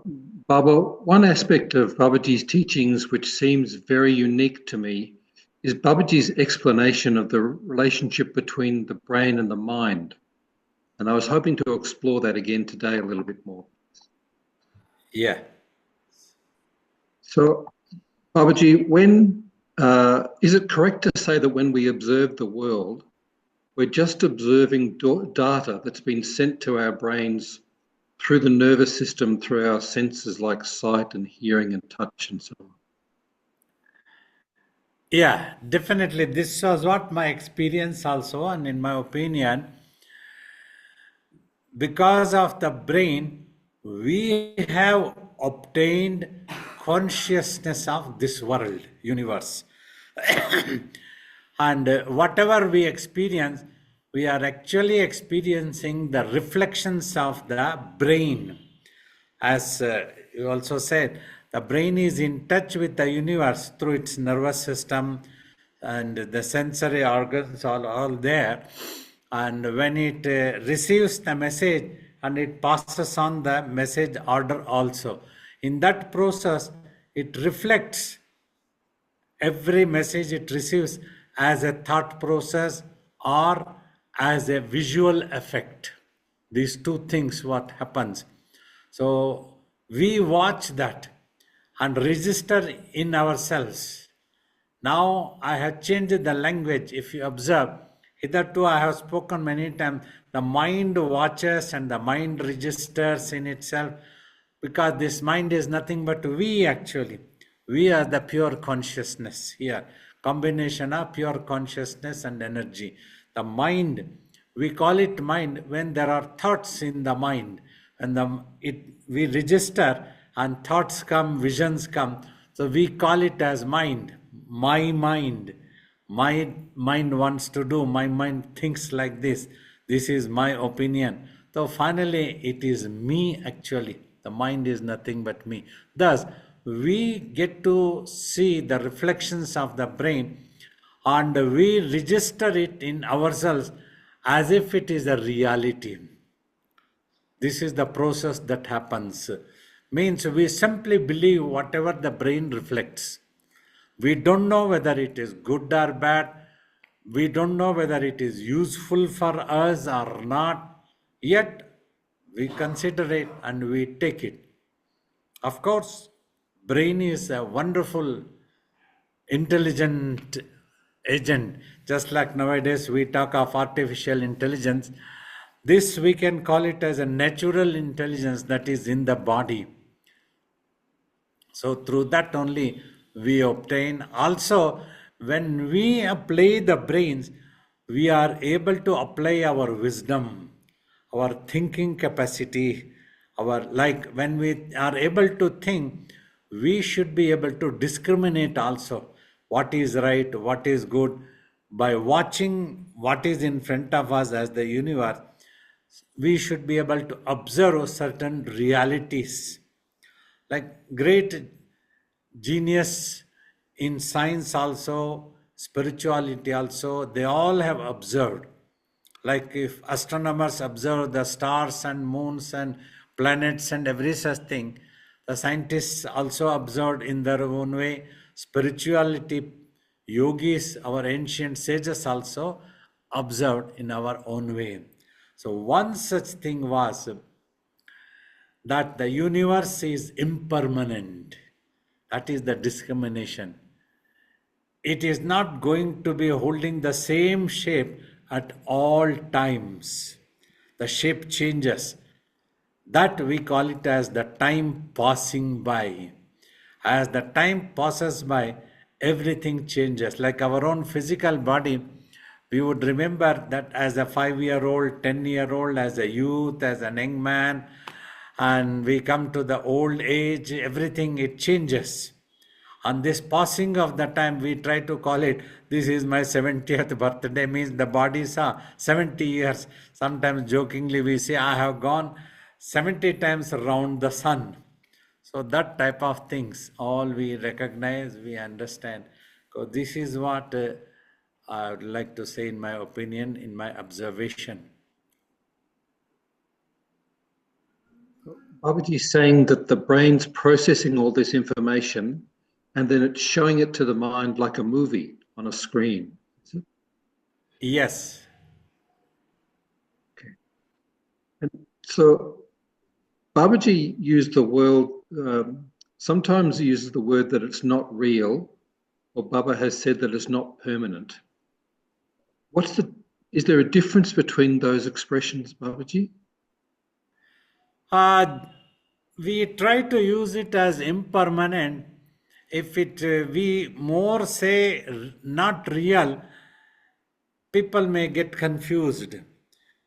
Baba, one aspect of Babaji's teachings which seems very unique to me is Babaji's explanation of the relationship between the brain and the mind. And I was hoping to explore that again today a little bit more. Yeah. So, Babaji, is it correct to say that when we observe the world, we're just observing data that's been sent to our brains through the nervous system, through our senses like sight and hearing and touch and so on? Yeah, definitely. This was what my experience also, and in my opinion, because of the brain, we have obtained consciousness of this world, universe. And whatever we experience, we are actually experiencing the reflections of the brain. As you also said, the brain is in touch with the universe through its nervous system, and the sensory organs are all there. And when it receives the message, and it passes on the message order also. In that process, it reflects every message it receives as a thought process or as a visual effect. These two things what happens. So we watch that and register in ourselves. Now I have changed the language. If you observe, hitherto I have spoken many times, the mind watches and the mind registers in itself, because this mind is nothing but we actually. We are the pure consciousness here, combination of pure consciousness and energy. The mind, we call it mind when there are thoughts in the mind, and we register and thoughts come, visions come. So we call it as mind. My mind. My mind wants to do, my mind thinks like this. This is my opinion. So finally, it is me actually. The mind is nothing but me. Thus, we get to see the reflections of the brain and we register it in ourselves as if it is a reality. This is the process that happens. Means we simply believe whatever the brain reflects. We don't know whether it is good or bad. We don't know whether it is useful for us or not. Yet we consider it and we take it. Of course, brain is a wonderful, intelligent agent. Just like nowadays we talk of artificial intelligence, this we can call it as a natural intelligence that is in the body. So through that only we obtain. Also, when we apply the brains, we are able to apply our wisdom, our thinking capacity, our, like when we are able to think, we should be able to discriminate also what is right, what is good. By watching what is in front of us as the universe, we should be able to observe certain realities. Like great genius in science also, spirituality also, they all have observed. Like if astronomers observe the stars and moons and planets and every such thing, the scientists also observed in their own way. Spirituality, yogis, our ancient sages also observed in our own way. So one such thing was that the universe is impermanent. That is the discrimination. It is not going to be holding the same shape at all times. The shape changes. That we call it as the time passing by. As the time passes by, everything changes. Like our own physical body, we would remember that as a 5-year-old, 10-year-old, as a youth, as an young man, and we come to the old age, everything it changes. On this passing of the time, we try to call it, this is my 70th birthday, means the body saw 70 years. Sometimes jokingly we say, I have gone 70 times around the sun. So that type of things, all we recognize, we understand. So this is what I would like to say in my opinion, in my observation. Babaji is saying that the brain's processing all this information and then it's showing it to the mind like a movie on a screen. Is it? Yes. Okay. And so Babaji used the word, sometimes he uses the word that it's not real, or Baba has said that it's not permanent. Is there a difference between those expressions, Babaji? We try to use it as impermanent. If we more say not real, people may get confused.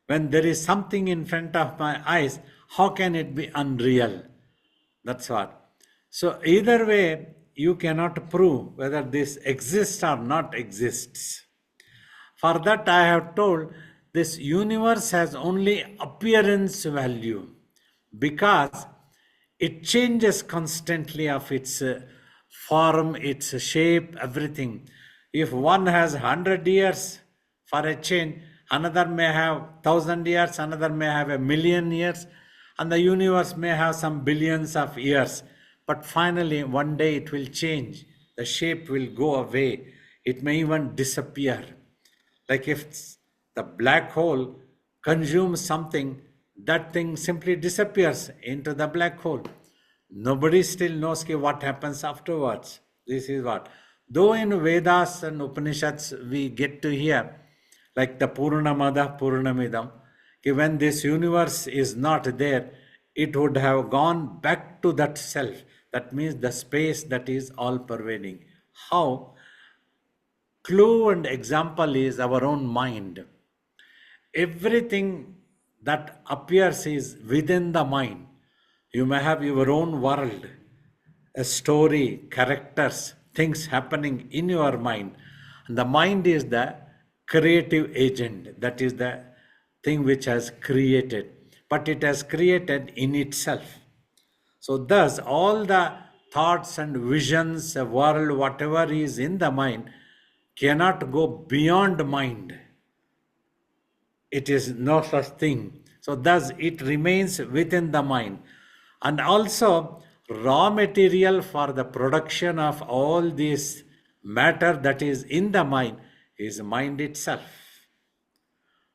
When there is something in front of my eyes, how can it be unreal? That's what. So either way, you cannot prove whether this exists or not exists. For that, I have told this universe has only appearance value because it changes constantly of its form, its shape, everything. If one has 100 years for a change, another may have 1,000 years, another may have 1,000,000 years, and the universe may have some billions of years. But finally, one day it will change. The shape will go away. It may even disappear. Like if the black hole consumes something, that thing simply disappears into the black hole. Nobody still knows what happens afterwards. This is what. Though in Vedas and Upanishads we get to hear, like the Purnamada Purnamidam, when this universe is not there, it would have gone back to that self. That means the space that is all pervading. How? Clue and example is our own mind. Everything that appears is within the mind. You may have your own world, a story, characters, things happening in your mind. And the mind is the creative agent. That is the thing which has created. But it has created in itself. So thus all the thoughts and visions, a world, whatever is in the mind, cannot go beyond mind. It is no such thing. So thus it remains within the mind. And also raw material for the production of all this matter that is in the mind is mind itself.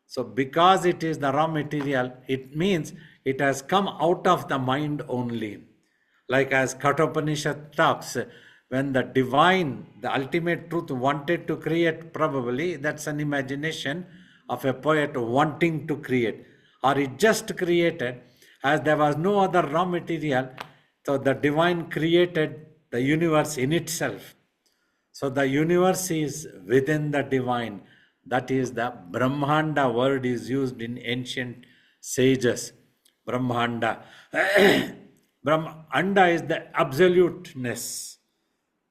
So because it is the raw material, it means it has come out of the mind only. Like as Kathopanishad talks, when the divine, the ultimate truth wanted to create, probably that's an imagination of a poet wanting to create. Or it just created, as there was no other raw material, so the divine created the universe in itself. So the universe is within the divine. That is the Brahmanda word is used in ancient sages. Brahmanda. Brahmanda is the absoluteness,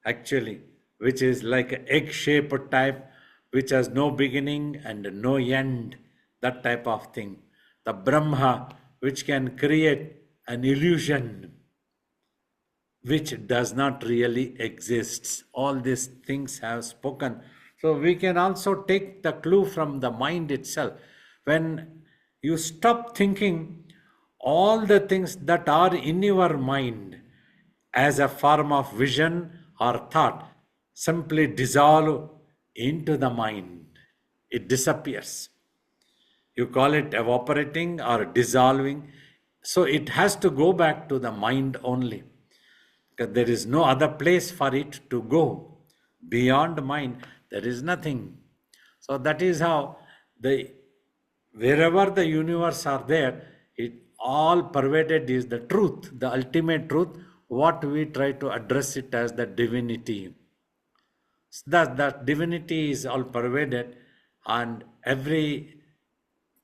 actually, which is like an egg-shaped type, which has no beginning and no end, that type of thing. The Brahma, which can create an illusion, which does not really exist. All these things have spoken. So we can also take the clue from the mind itself. When you stop thinking all the things that are in your mind as a form of vision or thought simply dissolve into the mind. It disappears. You call it evaporating or dissolving. So it has to go back to the mind only. Because there is no other place for it to go. Beyond mind, there is nothing. So that is how wherever the universe are there, it all pervaded is the truth, the ultimate truth, what we try to address it as the divinity. Thus, that divinity is all pervaded, and every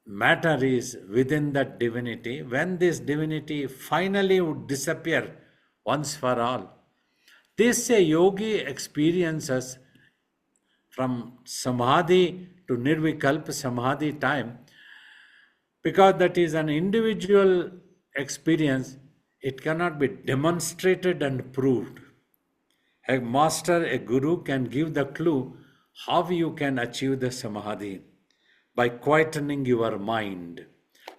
matter is within that divinity. When this divinity finally would disappear once for all, this a yogi experiences from samadhi to nirvikalpa samadhi time, because that is an individual experience. It cannot be demonstrated and proved. A master, a guru can give the clue how you can achieve the samadhi by quietening your mind.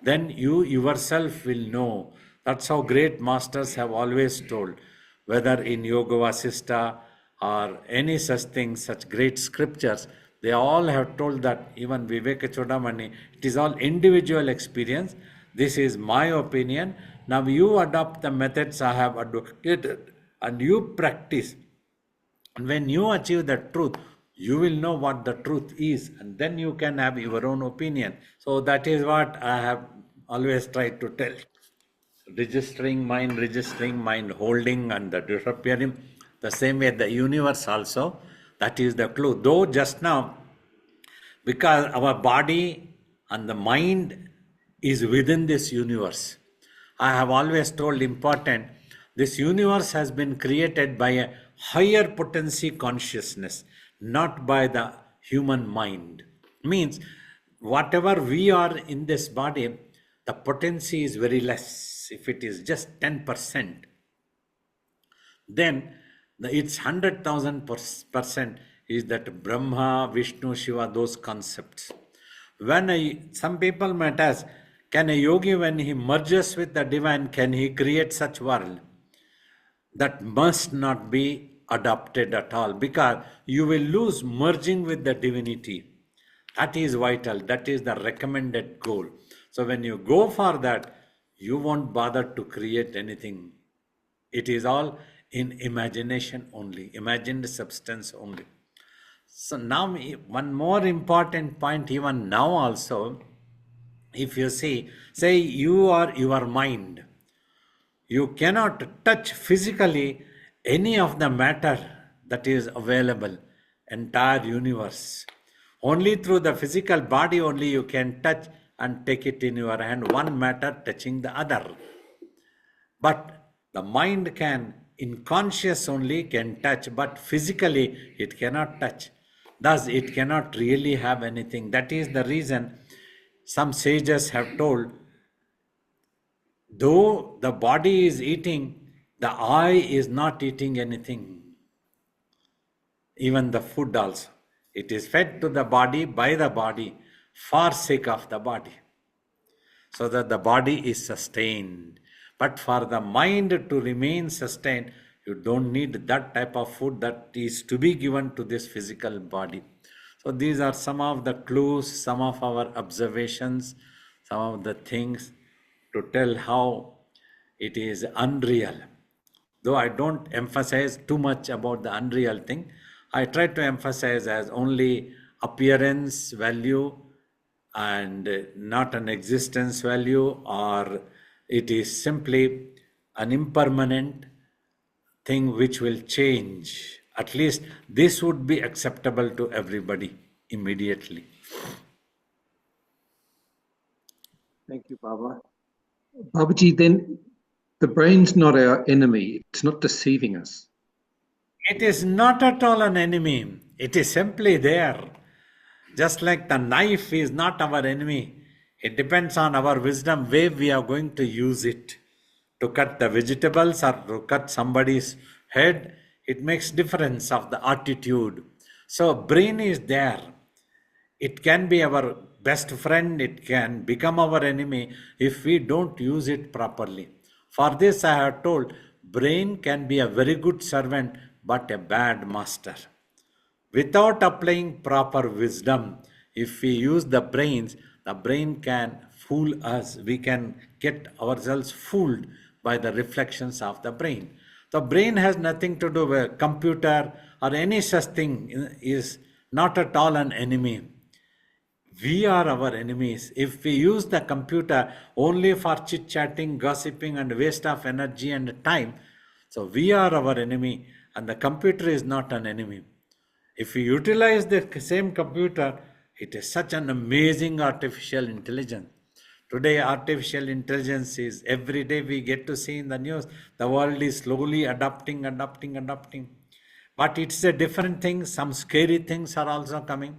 Then you yourself will know That's how great masters have always told, whether in Yoga Vasistha or any such thing, such great scriptures, they all have told that, even Viveka Chodamani, it is all individual experience. This is my opinion. Now you adopt the methods I have advocated and you practice. And when you achieve the truth, you will know what the truth is, and then you can have your own opinion. So that is what I have always tried to tell. Registering mind, holding and the disappearing. The same way the universe also, that is the clue. Though just now, because our body and the mind is within this universe. I have always told important, this universe has been created by a higher potency consciousness, not by the human mind. Means whatever we are in this body, the potency is very less. If it is just 10%, then it's 100,000% is that Brahma, Vishnu, Shiva, those concepts. Some people might ask, can a yogi, when he merges with the divine, can he create such world? That must not be adopted at all, because you will lose merging with the divinity. That is vital. That is the recommended goal. So when you go for that, you won't bother to create anything. It is all in imagination only, imagined substance only. So now one more important point, even now also, if you see, say you are your mind, you cannot touch physically any of the matter that is available, entire universe. Only through the physical body only you can touch and take it in your hand, one matter touching the other. But the mind can, in conscious only, can touch, but physically it cannot touch. Thus, it cannot really have anything. That is the reason some sages have told, though the body is eating, the eye is not eating anything. Even the food also. It is fed to the body by the body for sake of the body, so that the body is sustained. But for the mind to remain sustained, you don't need that type of food that is to be given to this physical body. So these are some of the clues, some of our observations, some of the things to tell how it is unreal. Though I don't emphasize too much about the unreal thing, I try to emphasize as only appearance value and not an existence value, or it is simply an impermanent thing which will change. At least this would be acceptable to everybody immediately. Thank you, Baba. Babaji, then the brain's not our enemy. It's not deceiving us. It is not at all an enemy. It is simply there. Just like the knife is not our enemy. It depends on our wisdom where we are going to use it. To cut the vegetables or to cut somebody's head, it makes difference of the attitude. So brain is there. It can be our best friend, it can become our enemy if we don't use it properly. For this I have told, brain can be a very good servant but a bad master. Without applying proper wisdom, if we use the brain can fool us. We can get ourselves fooled by the reflections of the brain. The brain has nothing to do with computer or any such thing, is not at all an enemy. We are our enemies. If we use the computer only for chit-chatting, gossiping and waste of energy and time, so we are our enemy and the computer is not an enemy. If we utilize the same computer, it is such an amazing artificial intelligence. Today, artificial intelligence is, every day we get to see in the news, the world is slowly adopting. But it's a different thing. Some scary things are also coming.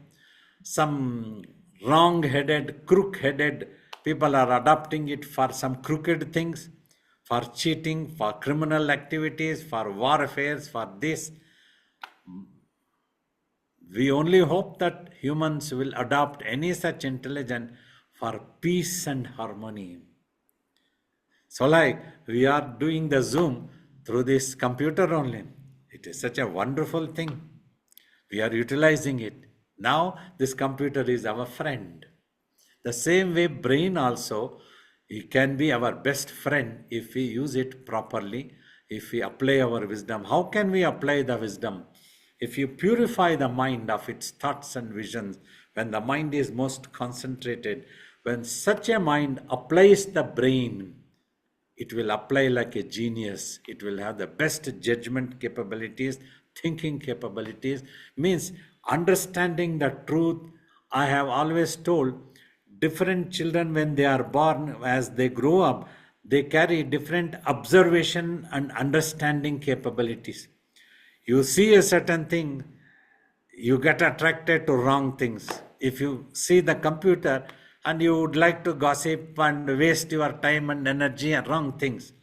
Some wrong-headed, crook-headed people are adopting it for some crooked things, for cheating, for criminal activities, for warfares, for this. We only hope that humans will adopt any such intelligence for peace and harmony. So like we are doing the Zoom through this computer only. It is such a wonderful thing. We are utilizing it. Now this computer is our friend. The same way brain also, it can be our best friend if we use it properly, if we apply our wisdom. How can we apply the wisdom? If you purify the mind of its thoughts and visions, when the mind is most concentrated, when such a mind applies the brain, it will apply like a genius. It will have the best judgment capabilities, thinking capabilities, means understanding the truth. I have always told different children when they are born, as they grow up, they carry different observation and understanding capabilities. You see a certain thing, you get attracted to wrong things. If you see the computer and you would like to gossip and waste your time and energy on wrong things,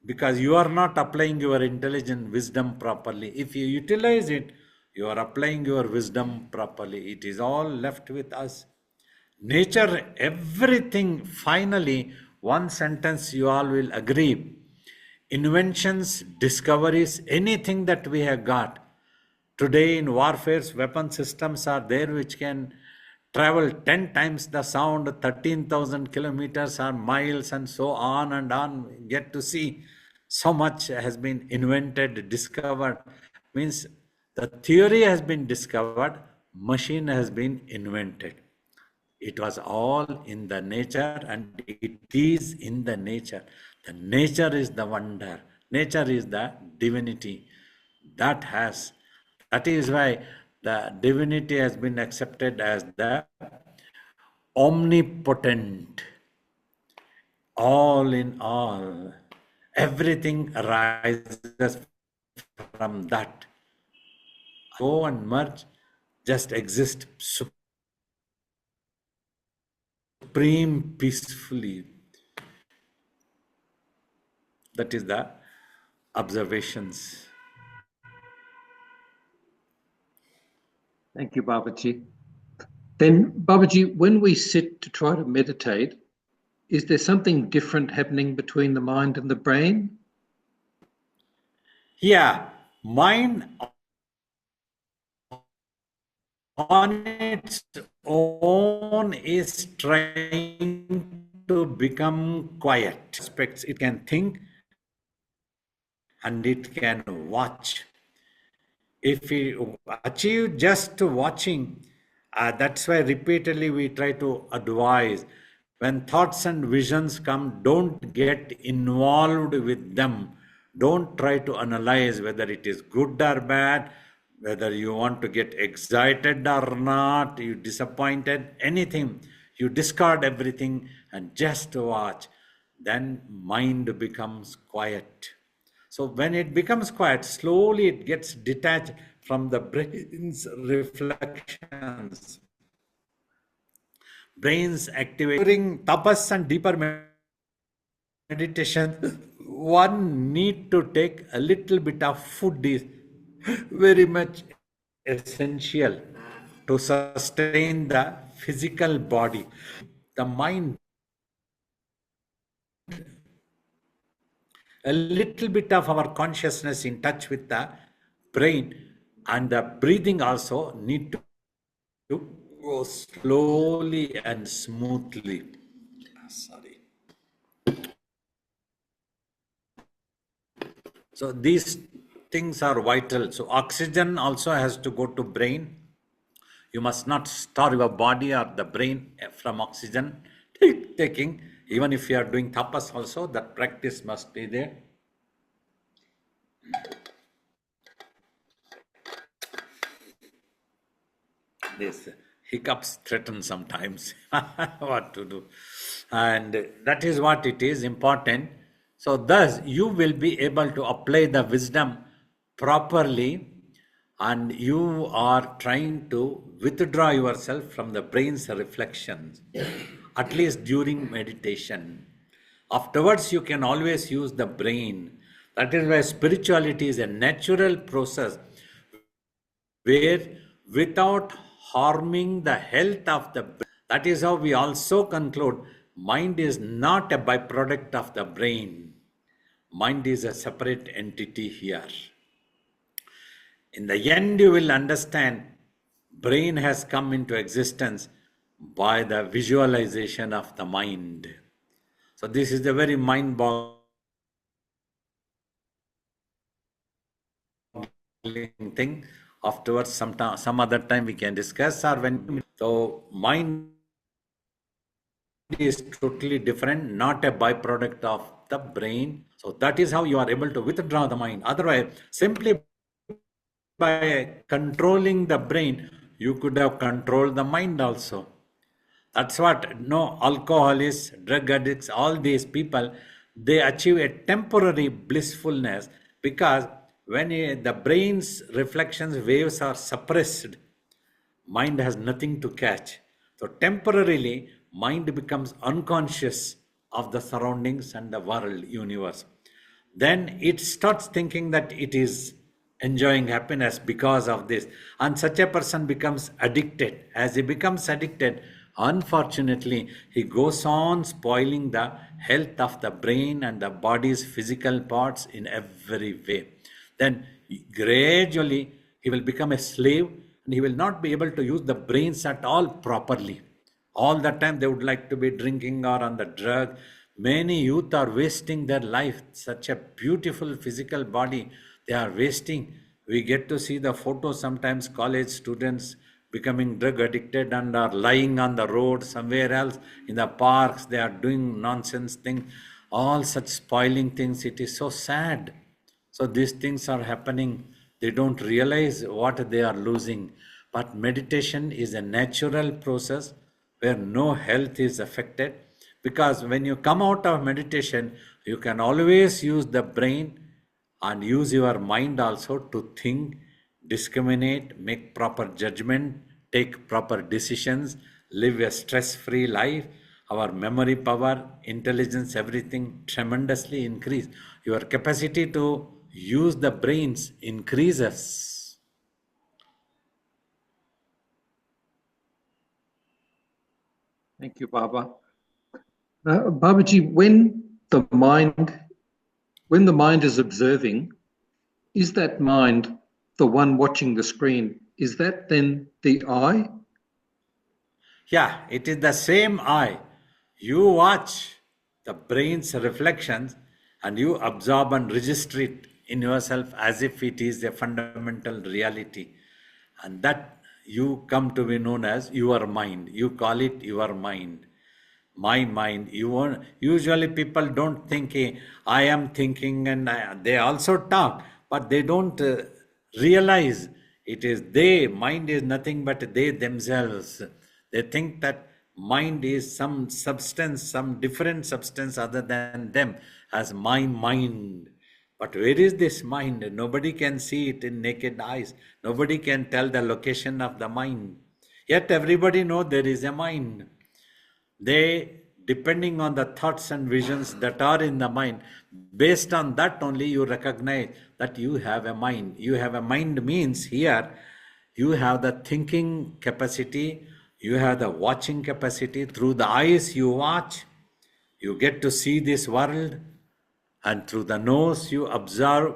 because you are not applying your intelligent wisdom properly. If you utilize it, you are applying your wisdom properly. It is all left with us. Nature, everything, finally, one sentence you all will agree. Inventions, discoveries, anything that we have got. Today in warfare's weapon systems are there which can travel 10 times the sound, 13,000 kilometers or miles and so on and on. Get to see so much has been invented, discovered. Means the theory has been discovered, machine has been invented. It was all in the nature and it is in the nature. The nature is the wonder. Nature is the divinity. That is why the divinity has been accepted as the omnipotent, all in all. Everything arises from that. Go and merge, just exist supreme peacefully. That is the observations. Thank you, Babaji. Then, Babaji, when we sit to try to meditate, is there something different happening between the mind and the brain? Yeah, mind on its own is trying to become quiet. Aspects, it can think and it can watch. If we achieve just watching, that's why repeatedly we try to advise. When thoughts and visions come, don't get involved with them. Don't try to analyze whether it is good or bad, whether you want to get excited or not, you disappointed, anything. You discard everything and just watch. Then mind becomes quiet. So when it becomes quiet, slowly it gets detached from the brain's reflections. Brains activate. During tapas and deeper meditation, one need to take a little bit of food is very much essential to sustain the physical body. The mind, a little bit of our consciousness in touch with the brain, and the breathing also need to go slowly and smoothly. Sorry. So these things are vital. So oxygen also has to go to brain. You must not starve your body or the brain from oxygen taking. Even if you are doing tapas also, that practice must be there. This hiccups threaten sometimes. What to do? And that is what it is important. So thus you will be able to apply the wisdom properly, and you are trying to withdraw yourself from the brain's reflections, at least during meditation. Afterwards, you can always use the brain. That is why spirituality is a natural process where without harming the health of the brain. That is how we also conclude mind is not a byproduct of the brain. Mind is a separate entity here. In the end, you will understand brain has come into existence by the visualization of the mind. So this is the very mind-boggling thing. Afterwards, some other time we can discuss. Or when so mind is totally different, not a byproduct of the brain. So that is how you are able to withdraw the mind. Otherwise, simply by controlling the brain, you could have controlled the mind also. That's what no alcoholics, drug addicts, all these people, they achieve a temporary blissfulness because when the brain's reflections waves are suppressed, mind has nothing to catch. So temporarily, mind becomes unconscious of the surroundings and the world, universe. Then it starts thinking that it is enjoying happiness because of this. And such a person becomes addicted. As he becomes addicted, unfortunately, he goes on spoiling the health of the brain and the body's physical parts in every way. Then gradually he will become a slave and he will not be able to use the brains at all properly. All the time they would like to be drinking or on the drug. Many youth are wasting their life. Such a beautiful physical body, they are wasting. We get to see the photos sometimes, college students becoming drug addicted and are lying on the road somewhere else in the parks. They are doing nonsense things, all such spoiling things. It is so sad. So these things are happening. They don't realize what they are losing. But meditation is a natural process where no health is affected. Because when you come out of meditation, you can always use the brain and use your mind also to think, discriminate, make proper judgment, take proper decisions, live a stress-free life. Our memory power, intelligence, everything tremendously increase. Your capacity to use the brains increases. Thank you, Baba. Babaji, when the mind is observing, is that mind the one watching the screen? Is that then the I? Yeah, it is the same I. You watch the brain's reflections and you absorb and register it in yourself as if it is a fundamental reality. And that you come to be known as your mind. You call it your mind. My mind. Usually people don't think I am thinking and they also talk, but they don't realize it is they. Mind is nothing but they themselves. They think that mind is some substance, some different substance other than them as my mind. But where is this mind? Nobody can see it in naked eyes. Nobody can tell the location of the mind. Yet everybody knows there is a mind. They, depending on the thoughts and visions that are in the mind, based on that only you recognize that you have a mind. You have a mind means here you have the thinking capacity, you have the watching capacity. Through the eyes you watch, you get to see this world, and through the nose you observe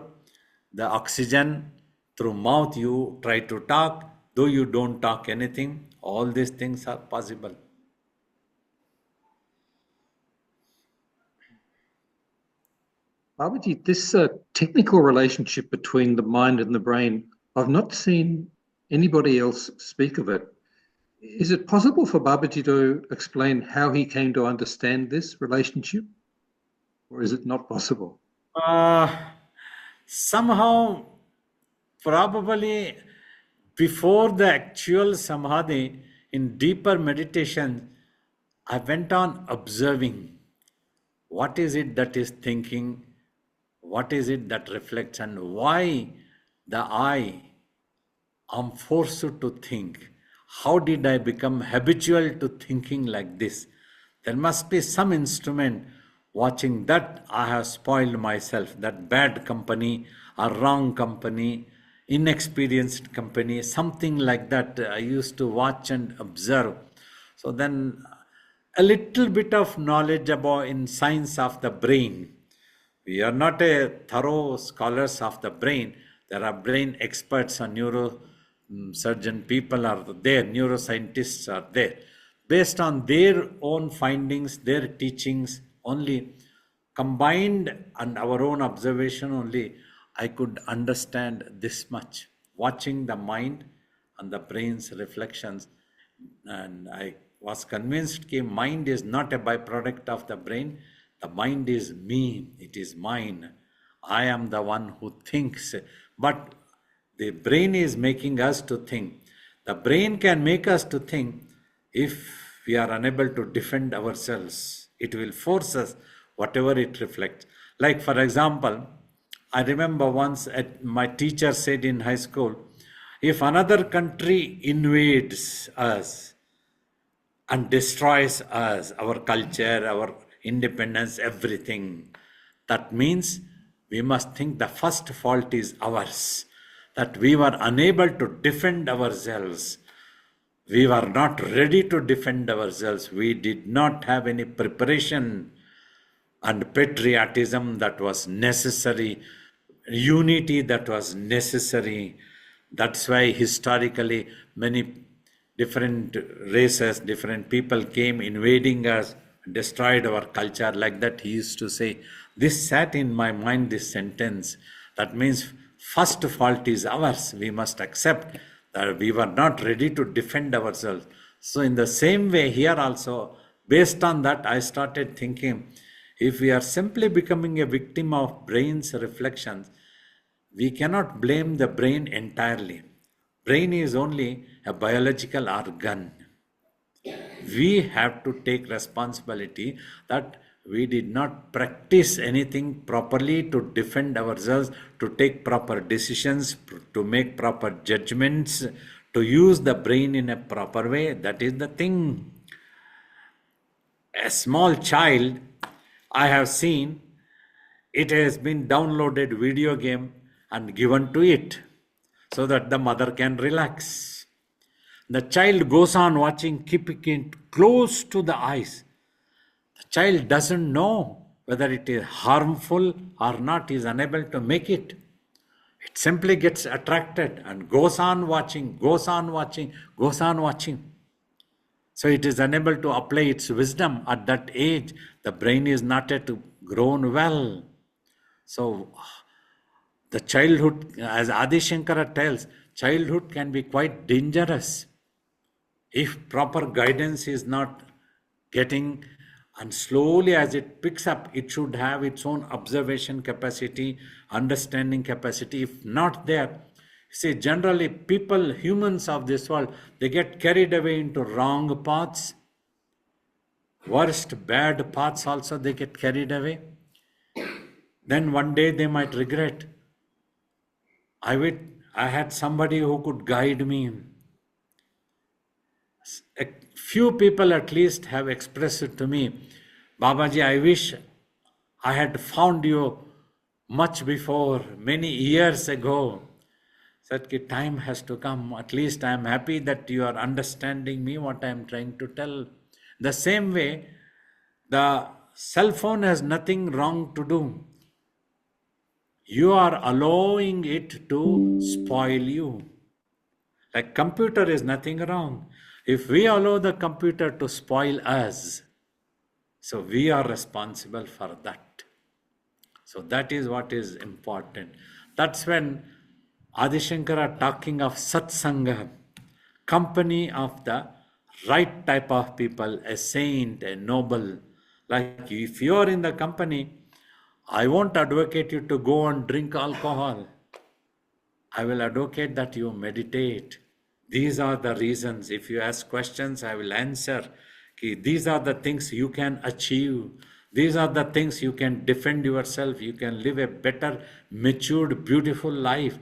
the oxygen, through mouth you try to talk, though you don't talk anything. All these things are possible. Babaji, this technical relationship between the mind and the brain, I've not seen anybody else speak of it. Is it possible for Babaji to explain how he came to understand this relationship? Or is it not possible? Somehow, probably before the actual samadhi, in deeper meditation, I went on observing what is it that is thinking, what is it that reflects, and why the I am forced to think. How did I become habitual to thinking like this? There must be some instrument watching that I have spoiled myself, that bad company, or wrong company, inexperienced company, something like that I used to watch and observe. So then a little bit of knowledge about in science of the brain. We are not a thorough scholars of the brain. There are brain experts and neurosurgeon people are there, neuroscientists are there. Based on their own findings, their teachings only, combined and our own observation only, I could understand this much. Watching the mind and the brain's reflections, and I was convinced that mind is not a byproduct of the brain. The mind is me, it is mine. I am the one who thinks. But the brain is making us to think. The brain can make us to think if we are unable to defend ourselves. It will force us, whatever it reflects. Like, for example, I remember once my teacher said in high school, if another country invades us and destroys us, our culture, our independence, everything, that means we must think the first fault is ours, that we were unable to defend ourselves. We were not ready to defend ourselves. We did not have any preparation and patriotism that was necessary, unity that was necessary. That's why historically many different races, different people came invading us, destroyed our culture. Like that he used to say. This sat in my mind, this sentence. That means first fault is ours. We must accept that we were not ready to defend ourselves. So in the same way here also, based on that, I started thinking, if we are simply becoming a victim of brain's reflections, we cannot blame the brain entirely. Brain is only a biological organ. We have to take responsibility that we did not practice anything properly to defend ourselves, to take proper decisions, to make proper judgments, to use the brain in a proper way. That is the thing. A small child, I have seen, it has been downloaded video game and given to it so that the mother can relax. The child goes on watching, keeping it close to the eyes. The child doesn't know whether it is harmful or not, is unable to make it. It simply gets attracted and goes on watching, goes on watching, goes on watching. So it is unable to apply its wisdom at that age. The brain is not yet grown well. So the childhood, as Adi Shankara tells, childhood can be quite dangerous if proper guidance is not getting, and slowly as it picks up, it should have its own observation capacity, understanding capacity. If not there, see, generally people, humans of this world, they get carried away into wrong paths, worst, bad paths also they get carried away. Then one day they might regret, I had somebody who could guide me. A few people at least have expressed it to me, Babaji, I wish I had found you much before, many years ago. That time has to come. At least I am happy that you are understanding me, what I am trying to tell. The same way, the cell phone has nothing wrong to do. You are allowing it to spoil you. Like computer is nothing wrong. If we allow the computer to spoil us, so we are responsible for that. So that is what is important. That's when Adi Shankara talking of satsanga, company of the right type of people, a saint, a noble. Like if you are in the company, I won't advocate you to go and drink alcohol. I will advocate that you meditate. These are the reasons. If you ask questions, I will answer. These are the things you can achieve. These are the things you can defend yourself. You can live a better, matured, beautiful life.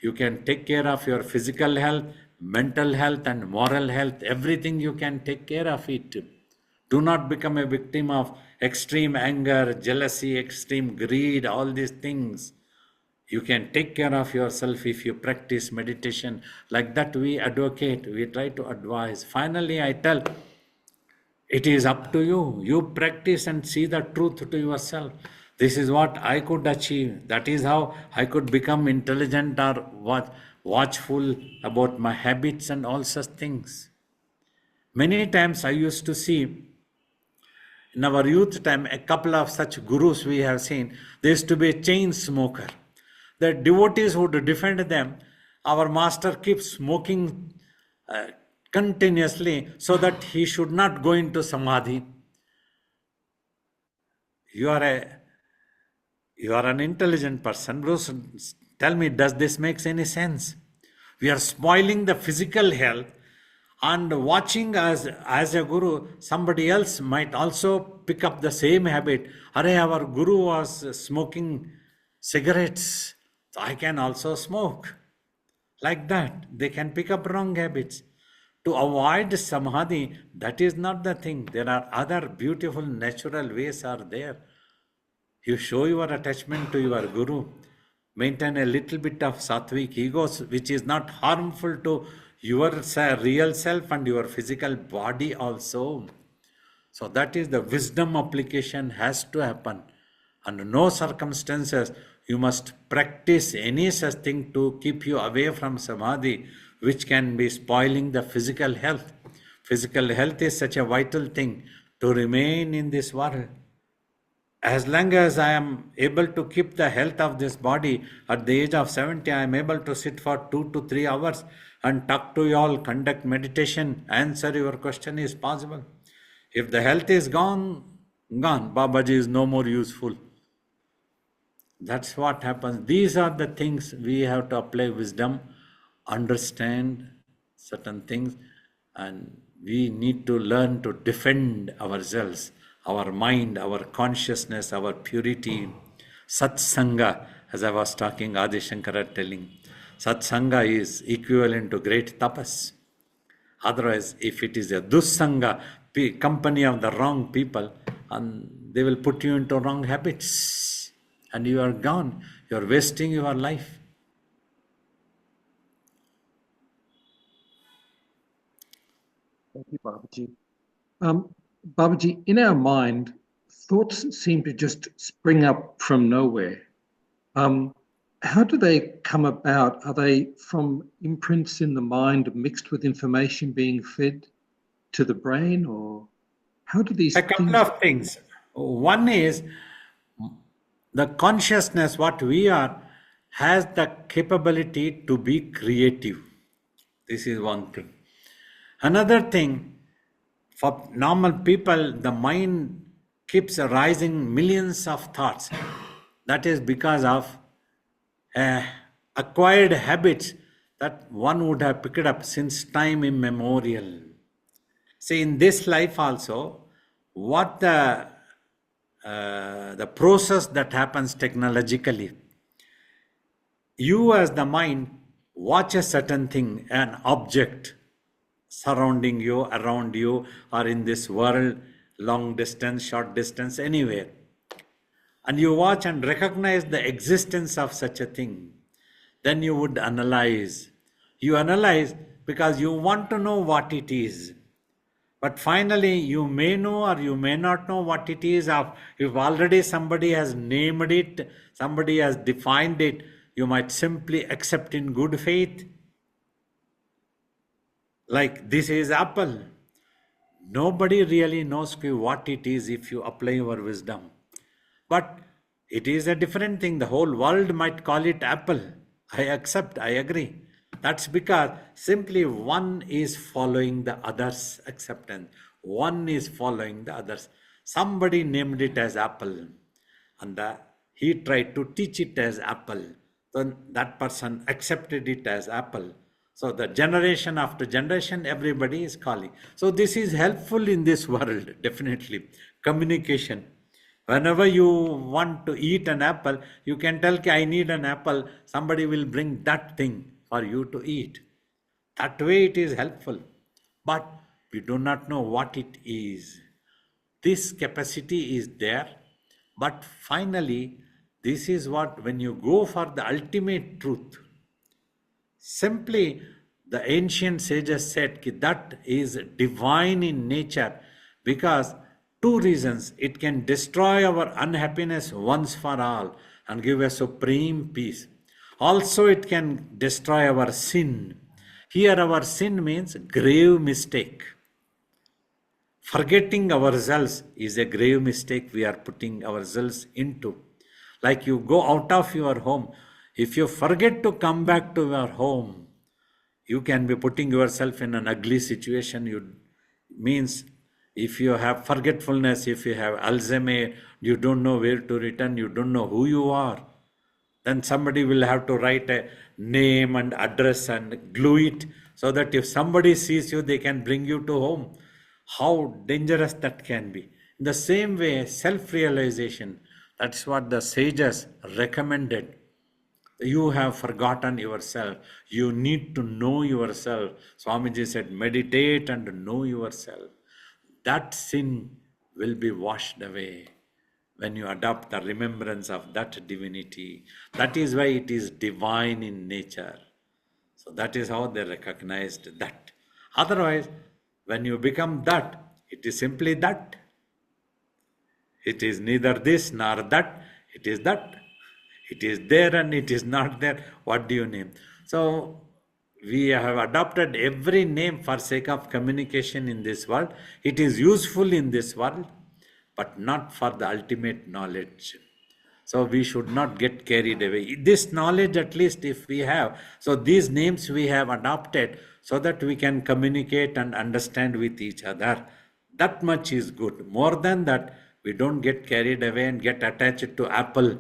You can take care of your physical health, mental health, and moral health. Everything you can take care of it. Do not become a victim of extreme anger, jealousy, extreme greed, all these things. You can take care of yourself if you practice meditation. Like that we advocate, we try to advise. Finally, I tell, It is up to you. You practice and see the truth to yourself. This is what I could achieve. That is how I could become intelligent or watchful about my habits and all such things. Many times I used to see in our youth time, a couple of such gurus we have seen. There used to be a chain smoker. The devotees would defend them. Our master keeps smoking continuously so that he should not go into samadhi. You are an intelligent person, Bruce. Tell me, does this make any sense? We are spoiling the physical health, and watching as a guru, somebody else might also pick up the same habit. Our guru was smoking cigarettes, so I can also smoke. Like that, they can pick up wrong habits. To avoid samadhi, that is not the thing. There are other beautiful natural ways are there. You show your attachment to your guru. Maintain a little bit of sattvic egos, which is not harmful to your real self and your physical body also. So that is the wisdom application has to happen. Under no circumstances you must practice any such thing to keep you away from samadhi, which can be spoiling the physical health. Physical health is such a vital thing to remain in this world. As long as I am able to keep the health of this body, at the age of 70, I am able to sit for 2 to 3 hours and talk to you all, conduct meditation, answer your question is possible. If the health is gone, Babaji is no more useful. That's what happens. These are the things we have to apply wisdom, understand certain things, and we need to learn to defend ourselves, our mind, our consciousness, our purity. Satsanga, as I was talking, Adi Shankara telling, Satsanga is equivalent to great tapas. Otherwise, if it is a dussanga, company of the wrong people, and they will put you into wrong habits, and you are gone. You are wasting your life. Thank you, Babaji. Babaji, in our mind, thoughts seem to just spring up from nowhere. How do they come about? Are they from imprints in the mind mixed with information being fed to the brain, or how do these A couple of things. One is the consciousness, what we are, has the capability to be creative. This is one thing. Another thing, for normal people, the mind keeps arising millions of thoughts. That is because of acquired habits that one would have picked up since time immemorial. See, in this life also, what the process that happens technologically, you as the mind watch a certain thing, an object surrounding you, around you, or in this world, long distance, short distance, anywhere. And you watch and recognize the existence of such a thing. Then you would analyze. You analyze because you want to know what it is. But finally, you may know or you may not know what it is. If already somebody has named it, somebody has defined it, you might simply accept in good faith. Like, this is apple. Nobody really knows what it is if you apply your wisdom. But it is a different thing. The whole world might call it apple. I accept, I agree. That's because simply one is following the other's acceptance. One is following the others. Somebody named it as apple, and he tried to teach it as apple. Then that person accepted it as apple. So the generation after generation, everybody is calling. So this is helpful in this world, definitely. Communication. Whenever you want to eat an apple, you can tell, I need an apple. Somebody will bring that thing for you to eat. That way it is helpful. But we do not know what it is. This capacity is there. But finally, this is what, when you go for the ultimate truth, simply the ancient sages said that is divine in nature. Because two reasons: it can destroy our unhappiness once for all and give a supreme peace. Also, it can destroy our sin. Here, our sin means grave mistake. Forgetting ourselves is a grave mistake we are putting ourselves into. Like you go out of your home, if you forget to come back to your home, you can be putting yourself in an ugly situation. You means if you have forgetfulness, if you have Alzheimer, you don't know where to return, you don't know who you are. Then somebody will have to write a name and address and glue it so that if somebody sees you, they can bring you to home. How dangerous that can be. In the same way, self-realization, that's what the sages recommended. You have forgotten yourself. You need to know yourself. Swamiji said, meditate and know yourself. That sin will be washed away when you adopt the remembrance of that divinity. That is why it is divine in nature. So that is how they recognized that. Otherwise, when you become that, it is simply that. It is neither this nor that. It is that. It is there and it is not there. What do you name? So we have adopted every name for sake of communication in this world. It is useful in this world, but not for the ultimate knowledge. So we should not get carried away. This knowledge, at least if we have, so these names we have adopted so that we can communicate and understand with each other. That much is good. More than that, we don't get carried away and get attached to apple,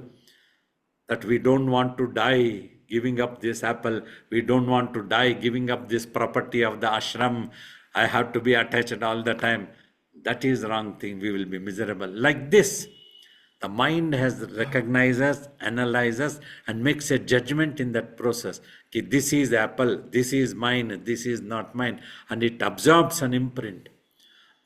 that we don't want to die giving up this apple. We don't want to die giving up this property of the ashram. I have to be attached all the time. That is wrong thing. We will be miserable. Like this, the mind has recognizes, analyzes, and makes a judgment in that process. Okay, this is apple, this is mine, this is not mine, and it absorbs an imprint.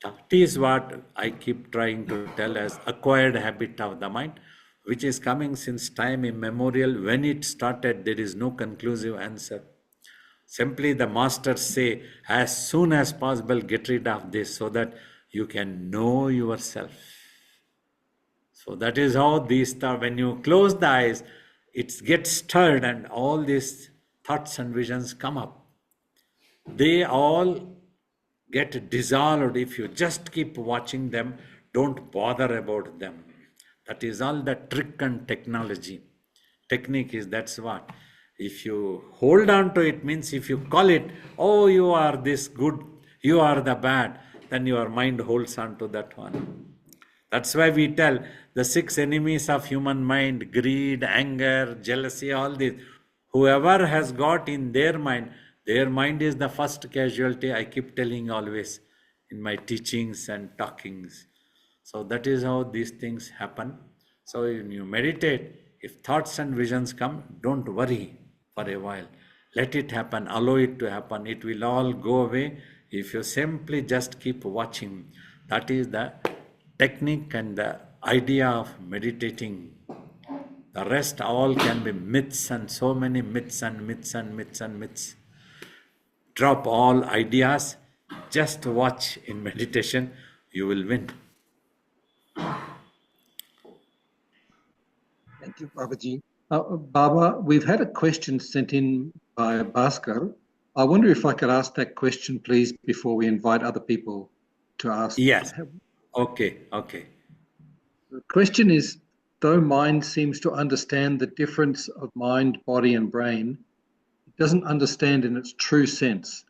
That is what I keep trying to tell as acquired habit of the mind, which is coming since time immemorial. When it started, there is no conclusive answer. Simply the masters say, as soon as possible, get rid of this so that you can know yourself. So that is how these thoughts, when you close the eyes, it gets stirred and all these thoughts and visions come up. They all get dissolved if you just keep watching them, don't bother about them. That is all the trick and technology. Technique is, that's what. If you hold on to it, means if you call it, oh, you are this good, you are the bad, then your mind holds on to that one. That's why we tell the 6 enemies of human mind: greed, anger, jealousy, all this. Whoever has got in their mind is the first casualty. I keep telling always in my teachings and talkings. So that is how these things happen. So when you meditate, if thoughts and visions come, don't worry for a while. Let it happen, allow it to happen. It will all go away if you simply just keep watching. That is the technique and the idea of meditating. The rest all can be myths, and so many myths and myths and myths and myths. Drop all ideas, just watch in meditation, you will win. Thank you, Babaji. Baba, we've had a question sent in by Bhaskar. I wonder if I could ask that question, please, before we invite other people to ask. Yes. Okay. The question is, though mind seems to understand the difference of mind, body, and brain, it doesn't understand in its true sense.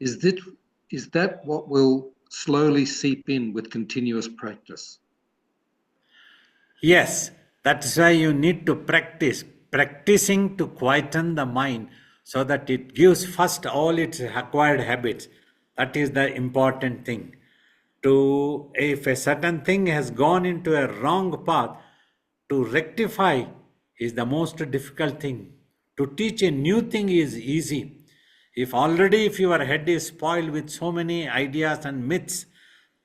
Is that what will slowly seep in with continuous practice? Yes, that's why you need to practice. Practicing to quieten the mind so that it gives first all its acquired habits. That is the important thing. If a certain thing has gone into a wrong path, to rectify is the most difficult thing. To teach a new thing is easy. If your head is spoiled with so many ideas and myths,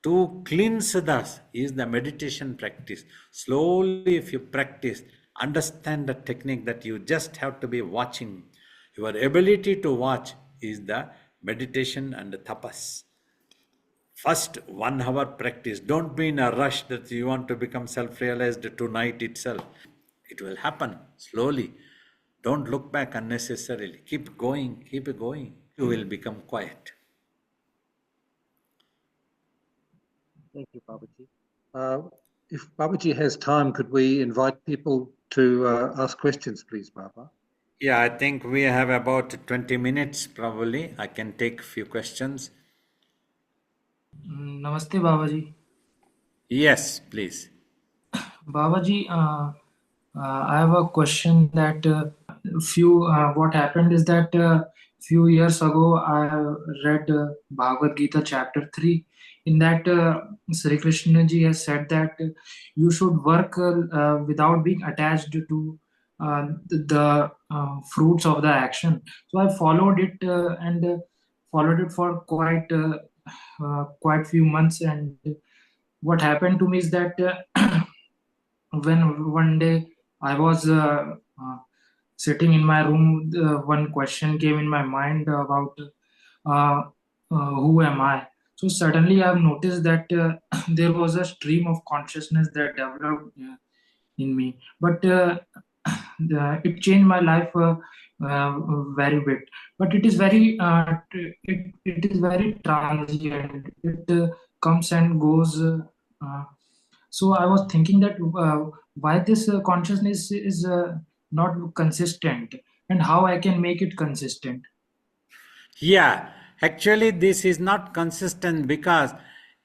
to cleanse thus is the meditation practice. Slowly, if you practice, understand the technique that you just have to be watching. Your ability to watch is the meditation and the tapas. First 1 hour practice. Don't be in a rush that you want to become self-realized tonight itself. It will happen slowly. Don't look back unnecessarily. Keep going, keep going. You will become quiet. Thank you, Babaji. If Babaji has time, could we invite people to ask questions, please, Baba? Yeah, I think we have about 20 minutes probably. I can take a few questions. Namaste, Babaji. Yes, please. Babaji, I have a question that what happened is that few years ago I read Bhagavad Gita chapter 3. In that, Sri Krishna ji has said that you should work without being attached to the fruits of the action. So I followed it and followed it for quite few months. And what happened to me is that when one day I was sitting in my room, one question came in my mind about uh, who am I? So suddenly I've noticed that there was a stream of consciousness that developed in me, but it changed my life very bit. But it is it is very transient. It comes and goes. So I was thinking that why this consciousness is not consistent, and how I can make it consistent. Yeah, actually, this is not consistent because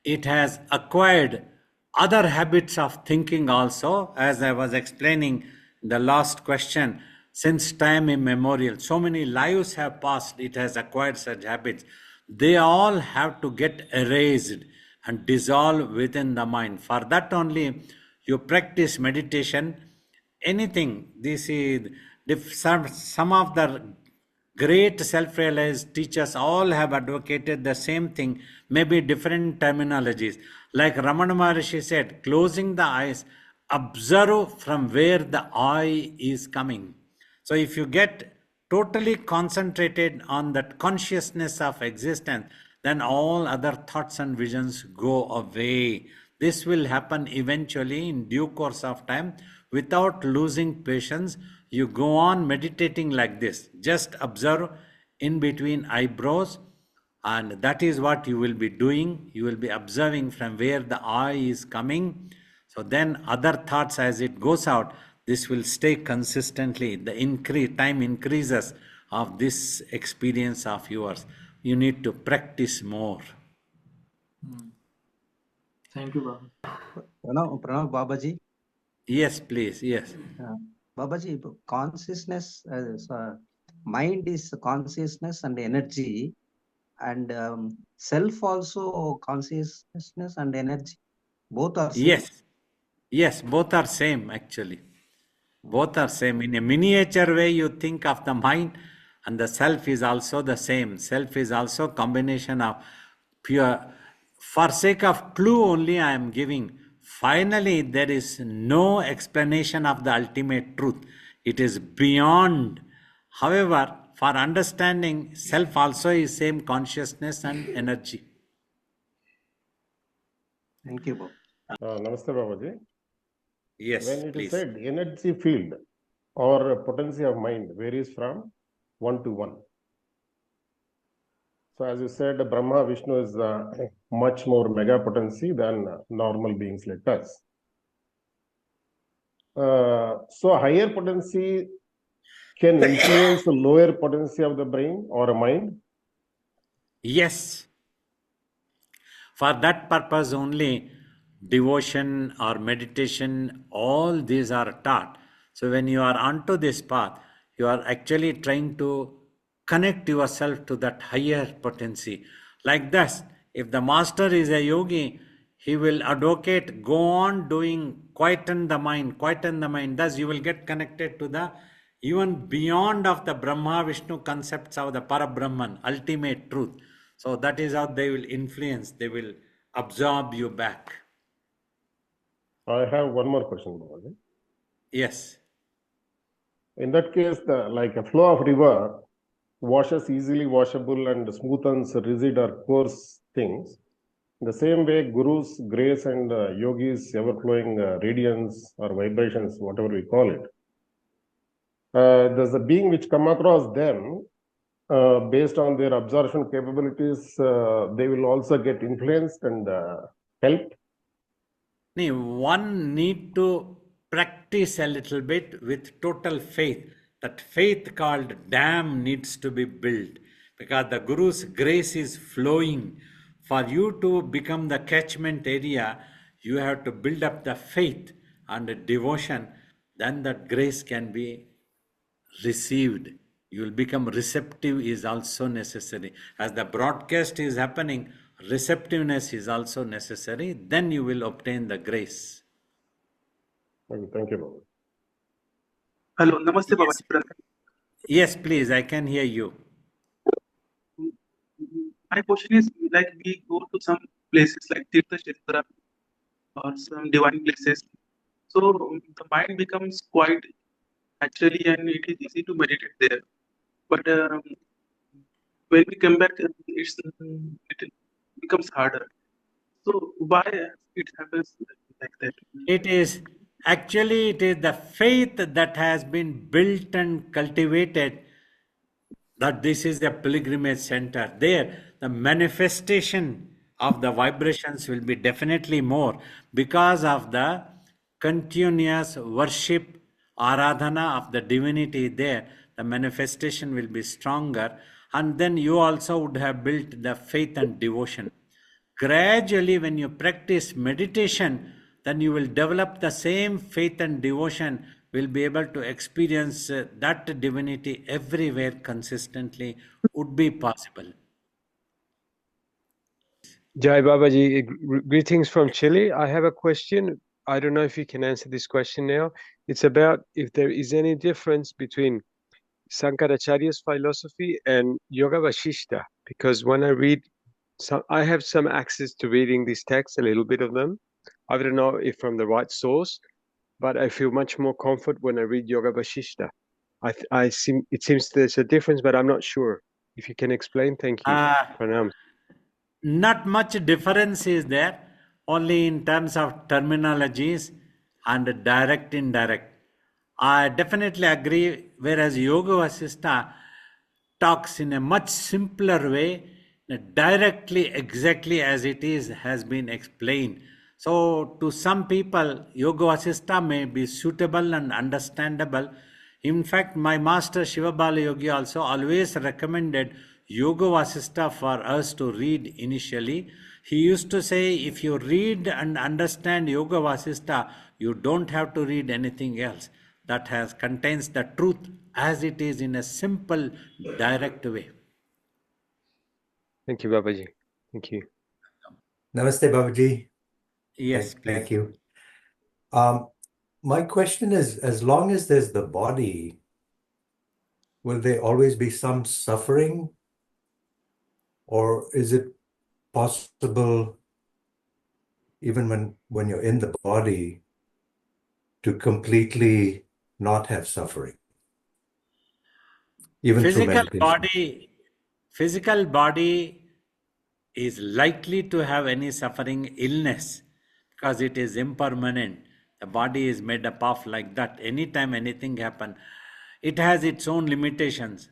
it has acquired other habits of thinking also, as I was explaining the last question. Since time immemorial, so many lives have passed, it has acquired such habits. They all have to get erased and dissolve within the mind. For that only, you practice meditation. Anything, this is some of the great self-realized teachers all have advocated the same thing, maybe different terminologies. Like Ramana Maharishi said, closing the eyes, observe from where the eye is coming. So if you get totally concentrated on that consciousness of existence, then all other thoughts and visions go away. This will happen eventually in due course of time without losing patience. You go on meditating like this. Just observe in between eyebrows, and that is what you will be doing. You will be observing from where the eye is coming. So then other thoughts, as it goes out, this will stay consistently. The time increases of this experience of yours. You need to practice more. Thank you, Baba. Pranav Babaji. Yes, please. Yes. Babaji, consciousness, mind is consciousness and energy, and self also consciousness and energy. Both are same. Yes. Yes, both are same actually. Both are same. In a miniature way, you think of the mind, and the self is also the same. Self is also combination of pure. For sake of clue only I am giving. Finally, there is no explanation of the ultimate truth. It is beyond. However, for understanding, self also is same consciousness and energy. Thank you, Bob. Namaste, Babaji. Yes, When it please. is said energy field or potency of mind varies from 1 to 1. So as you said, Brahma, Vishnu is much more mega potency than normal beings like us. So higher potency can influence the lower potency of the brain or mind? Yes. For that purpose only, devotion or meditation, all these are taught. So when you are onto this path, you are actually trying to connect yourself to that higher potency. Like this, if the master is a yogi, he will advocate, go on doing, quieten the mind, quieten the mind. Thus you will get connected to the even beyond of the Brahma Vishnu concepts of the Parabrahman, ultimate truth. So that is how they will influence, they will absorb you back. I have one more question, Babaji. Yes. In that case, like a flow of river washes easily washable and smoothens rigid or coarse things. the same way, Guru's grace and Yogi's ever-flowing radiance or vibrations, whatever we call it, there's a being which come across them based on their absorption capabilities. They will also get influenced and helped. One need to practice a little bit with total faith. That faith called dam needs to be built because the Guru's grace is flowing. For you to become the catchment area, you have to build up the faith and devotion. Then that grace can be received. You will become receptive is also necessary. As the broadcast is happening, receptiveness is also necessary. Then you will obtain the grace. Thank you, Baba. Hello, Namaste, Babaji. Yes, please, I can hear you. My question is, like, we go to some places like Tirtha Kshetra or some divine places, so the mind becomes quite naturally and it is easy to meditate there. But when we come back, it becomes harder. So why it happens like that? It is the faith that has been built and cultivated, that this is the pilgrimage center. There, the manifestation of the vibrations will be definitely more because of the continuous worship, aradhana of the divinity there. The manifestation will be stronger, and then you also would have built the faith and devotion. Gradually, when you practice meditation, then you will develop the same faith and devotion, will be able to experience that divinity everywhere consistently would be possible. Jai Babaji, greetings from Chile. I have a question. I don't know if you can answer this question now. It's about if there is any difference between Shankaracharya's philosophy and Yoga Vasistha, because when I read, I have some access to reading these texts, a little bit of them. I don't know if from the right source, but I feel much more comfort when I read Yoga Vasistha. It seems there's a difference, but I'm not sure. If you can explain, thank you. Pranam. Not much difference is there, only in terms of terminologies and direct, indirect. I definitely agree, whereas Yoga Vasistha talks in a much simpler way, directly, exactly as it is, has been explained. So, to some people, Yoga Vasistha may be suitable and understandable. In fact, my master Shiva Balayogi also always recommended Yoga Vasistha for us to read initially. He used to say, if you read and understand Yoga Vasistha, you don't have to read anything else. That contains the truth as it is in a simple, direct way. Thank you, Babaji. Thank you. Namaste, Babaji. Yes, please. Thank you. My question is, as long as there's the body, will there always be some suffering? Or is it possible, even when you're in the body, to completely not have suffering? Even through meditation. Physical body is likely to have any suffering, illness, because it is impermanent. The body is made up of like that. Anytime anything happen, it has its own limitations.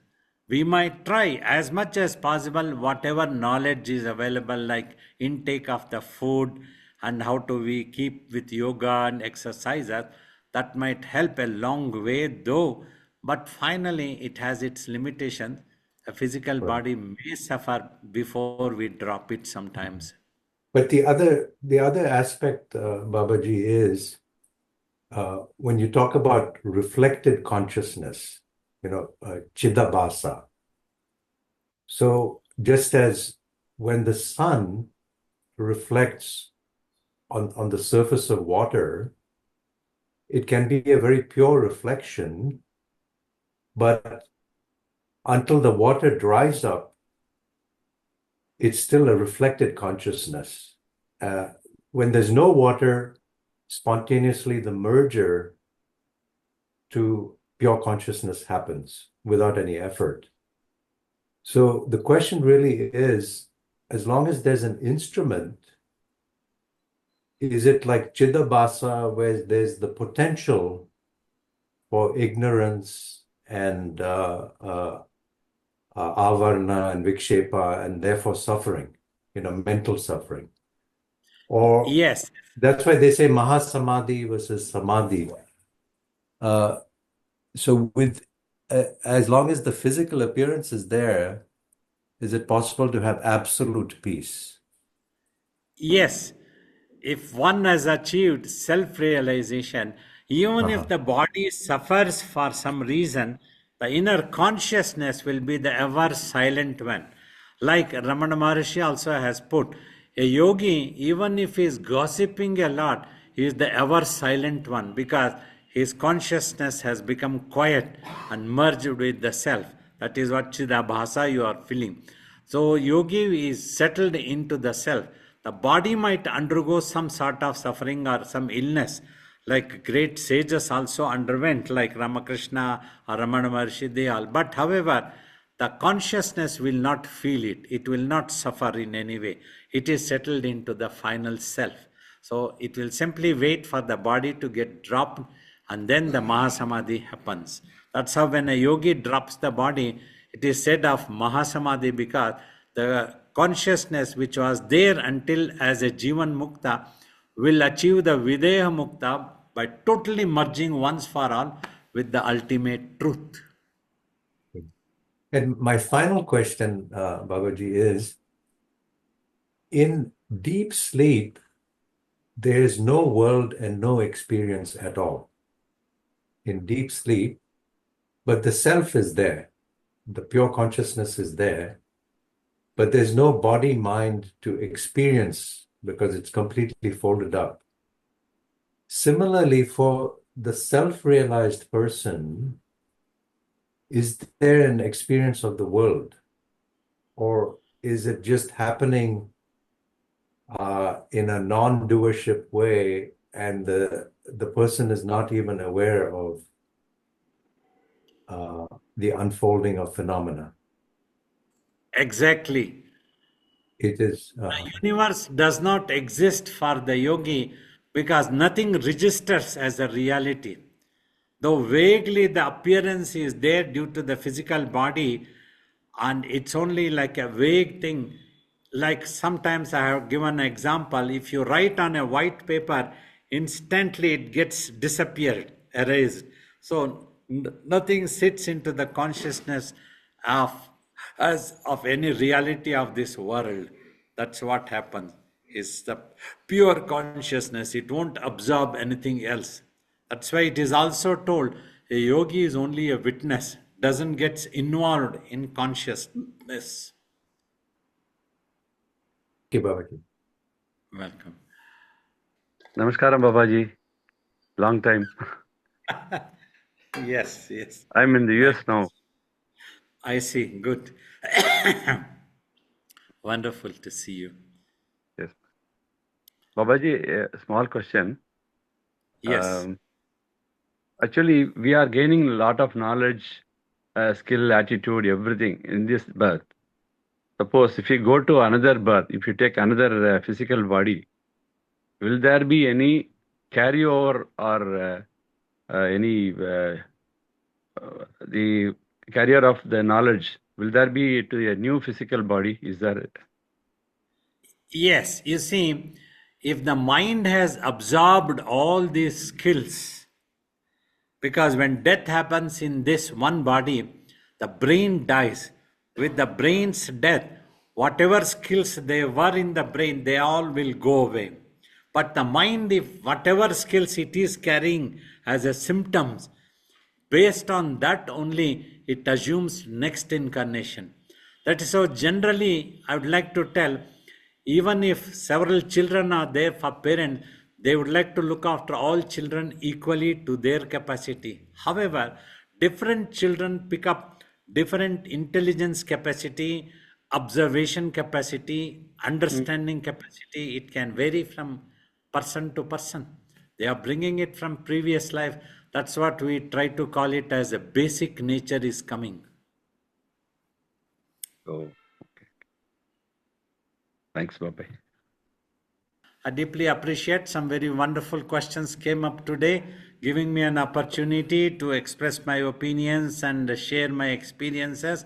We might try as much as possible whatever knowledge is available, like intake of the food and how to we keep with yoga and exercises. That might help a long way though, but finally it has its limitations. The physical body may suffer before we drop it sometimes. But the other aspect, Babaji, is when you talk about reflected consciousness, Chidabhasa. So just as when the sun reflects on the surface of water, it can be a very pure reflection, but until the water dries up, it's still a reflected consciousness. When there's no water, spontaneously the merger to pure consciousness happens without any effort. So the question really is, as long as there's an instrument is it like Chidabhasa, where there's the potential for ignorance and avarna and vikshepa, and therefore suffering, mental suffering? Or Yes. that's why they say Mahasamadhi versus Samadhi. So with as long as the physical appearance is there, is it possible to have absolute peace? Yes, if one has achieved self realization, even if the body suffers for some reason, the inner consciousness will be the ever silent one. Like Ramana Maharshi also has put, a yogi, even if he is gossiping a lot, he is the ever silent one because his consciousness has become quiet and merged with the self. That is what Chidabhasa you are feeling. So yogi is settled into the self. The body might undergo some sort of suffering or some illness, like great sages also underwent, like Ramakrishna or Ramana Maharshi, they all. But however, the consciousness will not feel it. It will not suffer in any way. It is settled into the final self. So it will simply wait for the body to get dropped and then the Mahasamadhi happens. That's how when a yogi drops the body, it is said of Mahasamadhi because the consciousness which was there until as a Jivan Mukta will achieve the Videha Mukta by totally merging once for all with the ultimate truth. And my final question, Babaji, is in deep sleep, there is no world and no experience at all. In deep sleep, but the self is there. The pure consciousness is there, but there's no body mind to experience because it's completely folded up. Similarly, for the self-realized person, is there an experience of the world? Or is it just happening in a non-doership way, and the person is not even aware of the unfolding of phenomena? Exactly. It is. The universe does not exist for the yogi because nothing registers as a reality. Though vaguely the appearance is there due to the physical body, and it's only like a vague thing. Like sometimes I have given an example, if you write on a white paper, instantly it gets disappeared, erased. So nothing sits into the consciousness of as of any reality of this world. That's what happens. Is the pure consciousness. It won't absorb anything else. That's why it is also told a yogi is only a witness, doesn't get involved in consciousness. Okay, Babaji. Welcome. Namaskaram, Babaji. Long time. Yes, yes. I'm in the US now. I see. Good. Wonderful to see you. Yes. Babaji, a small question. Yes. Actually, we are gaining a lot of knowledge, skill, attitude, everything in this birth. Suppose if you go to another birth, if you take another physical body, will there be any carryover or any the carrier of the knowledge? Will there be to a new physical body? Is there? Yes. You see, if the mind has absorbed all these skills, because when death happens in this one body, the brain dies. With the brain's death, whatever skills they were in the brain, they all will go away. But the mind, if whatever skills it is carrying as a symptoms, based on that only it assumes next incarnation. That is how generally I would like to tell, even if several children are there for parents, they would like to look after all children equally to their capacity. However, different children pick up different intelligence capacity, observation capacity, understanding capacity. It can vary from person to person. They are bringing it from previous life. That's what we try to call it as a basic nature is coming. Oh, okay. Thanks, Babai. I deeply appreciate some very wonderful questions came up today, giving me an opportunity to express my opinions and share my experiences.